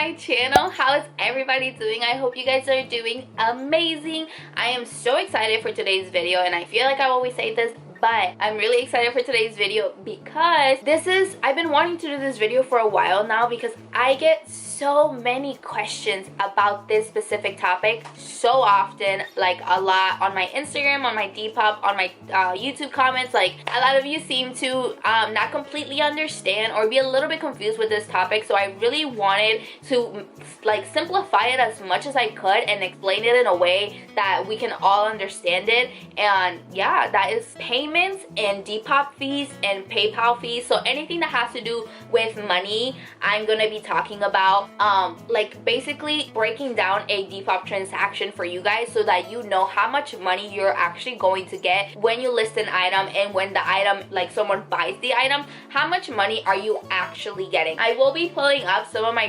my channel. How is everybody doing? I hope you guys are doing amazing. I am so excited for today's video, and I feel like I always say this, but I'm really excited for today's video because I've been wanting to do this video for a while now because I get so many questions about this specific topic so often, like a lot on my Instagram, on my Depop, on my YouTube comments. Like, a lot of you seem to not completely understand or be a little bit confused with this topic, so I really wanted to like simplify it as much as I could and explain it in a way that we can all understand it. And yeah, that is payments and Depop fees and PayPal fees. So anything that has to do with money, I'm gonna be talking about, like basically breaking down a Depop transaction for you guys so that you know how much money you're actually going to get when you list an item, and when the item, like someone buys the item, how much money are you actually getting. I will be pulling up some of my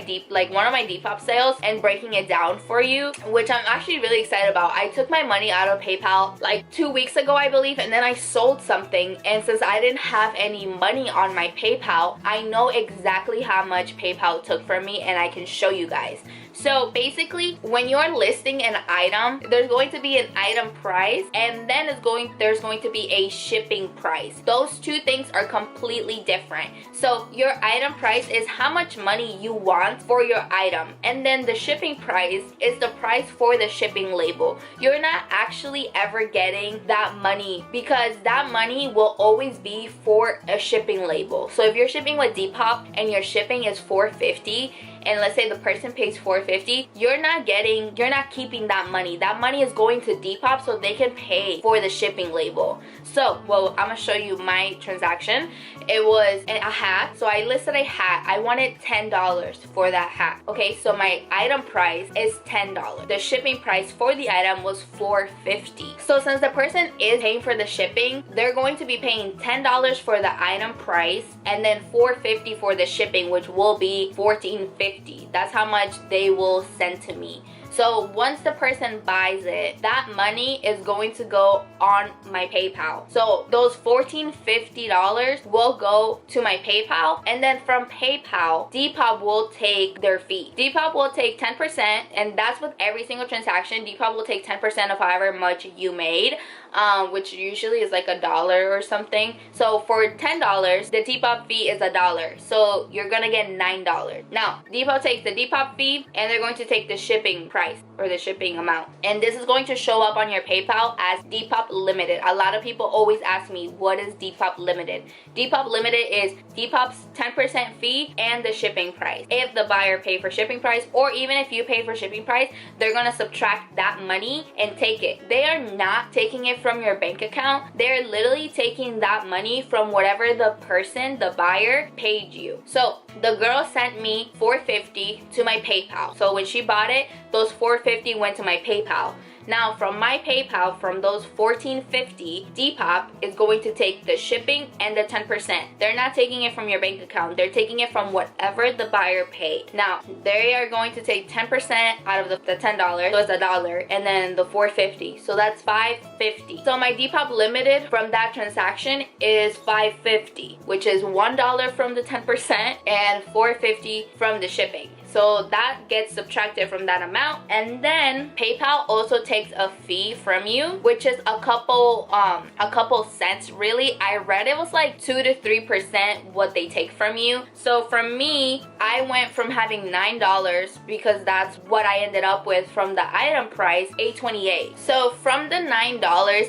one of my Depop sales and breaking it down for you, which I'm actually really excited about. I took my money out of PayPal like 2 weeks ago, I believe, and then I sold something, and since I didn't have any money on my PayPal, I know exactly how much PayPal took from me, and I can show you guys. So basically, when you're listing an item, there's going to be an item price, and then there's going to be a shipping price. Those two things are completely different. So your item price is how much money you want for your item, and then the shipping price is the price for the shipping label. You're not actually ever getting that money because that money will always be for a shipping label. So if you're shipping with Depop and your shipping is $4.50, and let's say the person pays $4.50, you're not keeping that money. That money is going to Depop so they can pay for the shipping label. So, well, I'm gonna show you my transaction. It was a hat. So I listed a hat. I wanted $10 for that hat. Okay, so my item price is $10. The shipping price for the item was $4.50. So since the person is paying for the shipping, they're going to be paying $10 for the item price and then $4.50 for the shipping, which will be $14.50. That's how much they will send to me. So once the person buys it, that money is going to go on my PayPal. So those $14.50 will go to my PayPal, and then from PayPal, Depop will take their fee. Depop will take 10%, and that's with every single transaction. Depop will take 10% of however much you made, which usually is like $1 or something. So for $10, the Depop fee is $1. So you're gonna get $9. Now, Depop takes the Depop fee, and they're going to take the shipping price or the shipping amount, and this is going to show up on your PayPal as Depop Limited. A lot of people always ask me, what is Depop Limited? Depop Limited is Depop's 10% fee and the shipping price. If the buyer paid for shipping price, or even if you pay for shipping price, they're gonna subtract that money and take it. They are not taking it from your bank account. They're literally taking that money from whatever the person, the buyer, paid you. So the girl sent me $4.50 to my PayPal. So when she bought it, those $4.50 went to my PayPal. Now from my PayPal, from those $14.50, Depop is going to take the shipping and the 10%. They're not taking it from your bank account. They're taking it from whatever the buyer paid. Now they are going to take 10% out of the $10, so it's $1, and then the $4.50. So that's $5.50. So my Depop Limited from that transaction is $5.50, which is $1 from the 10% and $4.50 from the shipping. So that gets subtracted from that amount, and then PayPal also takes a fee from you, which is a couple cents really. I read it was like 2 to 3% what they take from you. So for me, I went from having $9, because that's what I ended up with from the item price, $8.28. So from the $9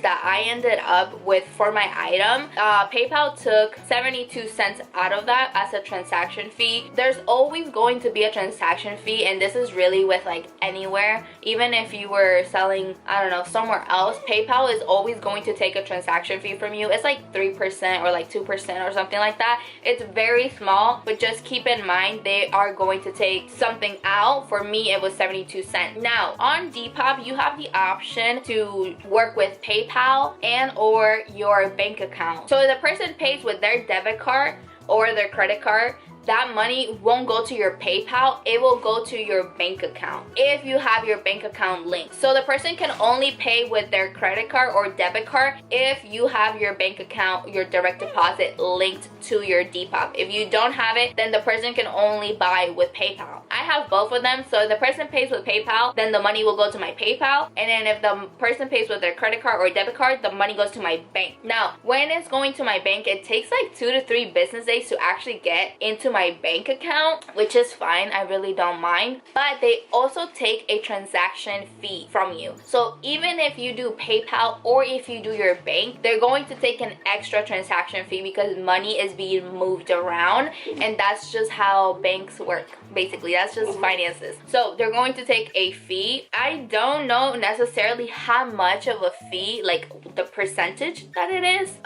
that I ended up with for my item, PayPal took 72 cents out of that as a transaction fee. There's always going to be a transaction fee, and this is really with like anywhere. Even if you were selling, I don't know, somewhere else, PayPal is always going to take a transaction fee from you. It's like 3% or like 2% or something like that. It's very small, but just keep in mind they are going to take something out. For me, it was 72 cents. Now on Depop, you have the option to work with PayPal and or your bank account. So if the person pays with their debit card or their credit card, that money won't go to your PayPal. It will go to your bank account if you have your bank account linked. So the person can only pay with their credit card or debit card if you have your bank account, your direct deposit linked to your Depop. If you don't have it, then the person can only buy with PayPal. I have both of them, so if the person pays with PayPal, then the money will go to my PayPal, and then if the person pays with their credit card or debit card, the money goes to my bank. Now, when it's going to my bank, it takes like 2 to 3 business days to actually get into my bank account, which is fine. I really don't mind. But they also take a transaction fee from you. So even if you do PayPal or if you do your bank, they're going to take an extra transaction fee because money is being moved around, and that's just how banks work. Basically, that's just finances. So they're going to take a fee. I don't know necessarily how much of a fee, like the percentage that it is.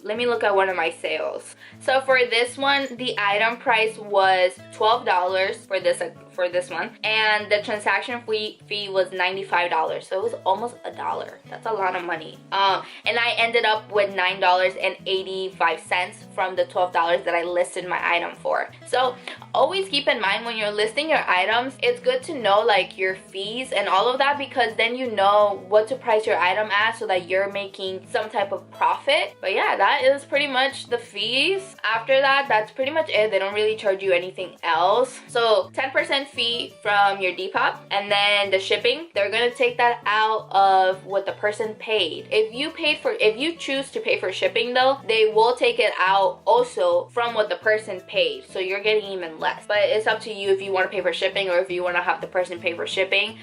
Let me look at one of my sales. So for this one, the item price was $12 for this one, and the transaction fee was $95. So it was almost $1. That's a lot of money. And I ended up with $9.85 from the $12 that I listed my item for. So always keep in mind when you're listing your items, it's good to know like your fees and all of that, because then you know what to price your item at so that you're making some type of profit. But yeah, that is pretty much the fees. After that, that's pretty much it. They don't really charge you anything else. So 10% fee from your Depop, and then the shipping, they're gonna take that out of what the person paid. If you choose to pay for shipping though, they will take it out also from what the person paid, so you're getting even less. But it's up to you if you want to pay for shipping or if you want to have the person pay for shipping.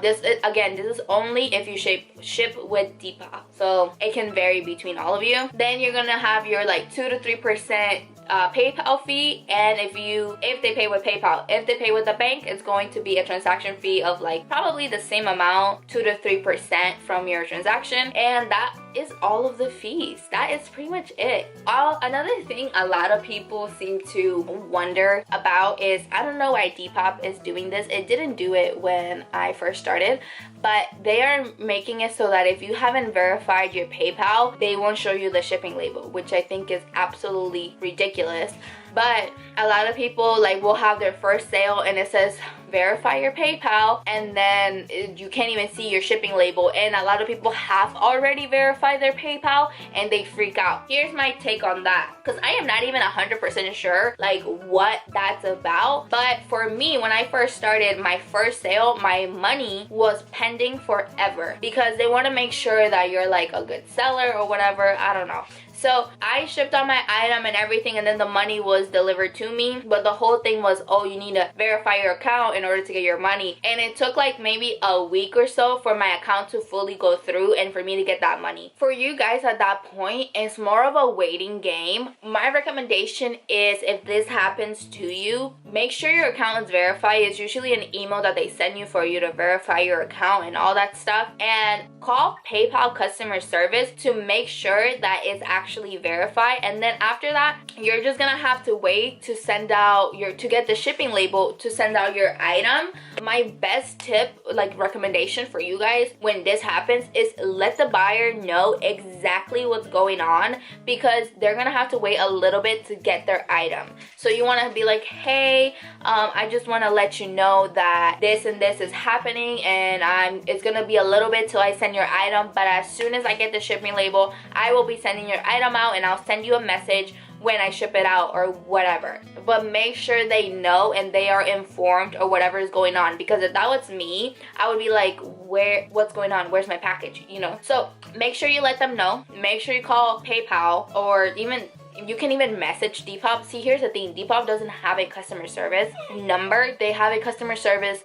This is only if you ship with Depop, so it can vary between all of you. Then you're gonna have your like 2 to 3% PayPal fee, and if they pay with PayPal. If they pay with the bank, it's going to be a transaction fee of like probably the same amount, 2 to 3% from your transaction, and that is all of the fees. That is pretty much it. Another thing a lot of people seem to wonder about is, I don't know why Depop is doing this. It didn't do it when I first started, but they are making it so that if you haven't verified your PayPal, they won't show you the shipping label, which I think is absolutely ridiculous. But a lot of people like will have their first sale and it says verify your PayPal, and then you can't even see your shipping label, and a lot of people have already verified their PayPal and they freak out. Here's my take on that, because I am not even 100% sure like what that's about. But for me, when I first started my first sale, my money was pending forever because they want to make sure that you're like a good seller or whatever. I don't know. So I shipped out my item and everything, and then the money was delivered to me. But the whole thing was, oh, you need to verify your account in order to get your money. And it took like maybe a week or so for my account to fully go through and for me to get that money. For you guys at that point, it's more of a waiting game. My recommendation is, if this happens to you, make sure your account is verified. It's usually an email that they send you for you to verify your account and all that stuff. And call PayPal customer service to make sure that it's actually verified. And then after that, you're just gonna have to wait to get the shipping label to send out your item. My best tip, like recommendation for you guys when this happens, is let the buyer know exactly what's going on, because they're gonna have to wait a little bit to get their item. So you want to be like, hey, I just want to let you know that this and this is happening, and it's gonna be a little bit till I send your item, but as soon as I get the shipping label, I will be sending your item out, and I'll send you a message when I ship it out or whatever. But make sure they know and they are informed or whatever is going on, because if that was me, I would be like, what's going on? Where's my package? You know? So make sure you let them know. Make sure you call PayPal, or even you can even message Depop. See, here's the thing, Depop doesn't have a customer service number. They have a customer service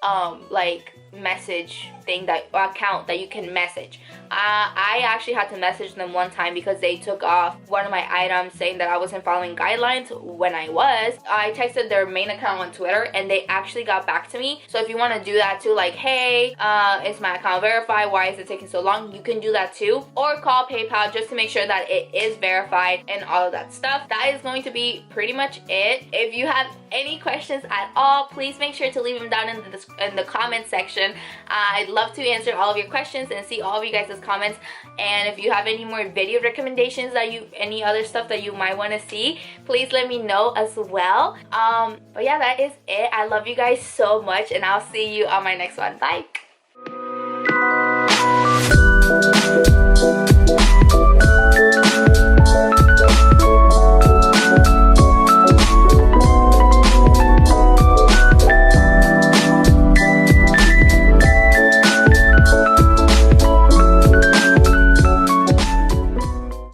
like message thing, that account that you can message. I actually had to message them one time because they took off one of my items saying that I wasn't following guidelines when I was. I texted their main account on Twitter and they actually got back to me. So if you want to do that too, like, hey, is my account verified? Why is it taking so long? You can do that too. Or call PayPal just to make sure that it is verified and all of that stuff. That is going to be pretty much it. If you have any questions at all, please make sure to leave them down in the comment section. section. I'd love to answer all of your questions and see all of you guys' comments. And if you have any more video recommendations that any other stuff that you might want to see, please let me know as well. But yeah, that is it. I love you guys so much, and I'll see you on my next one. Bye.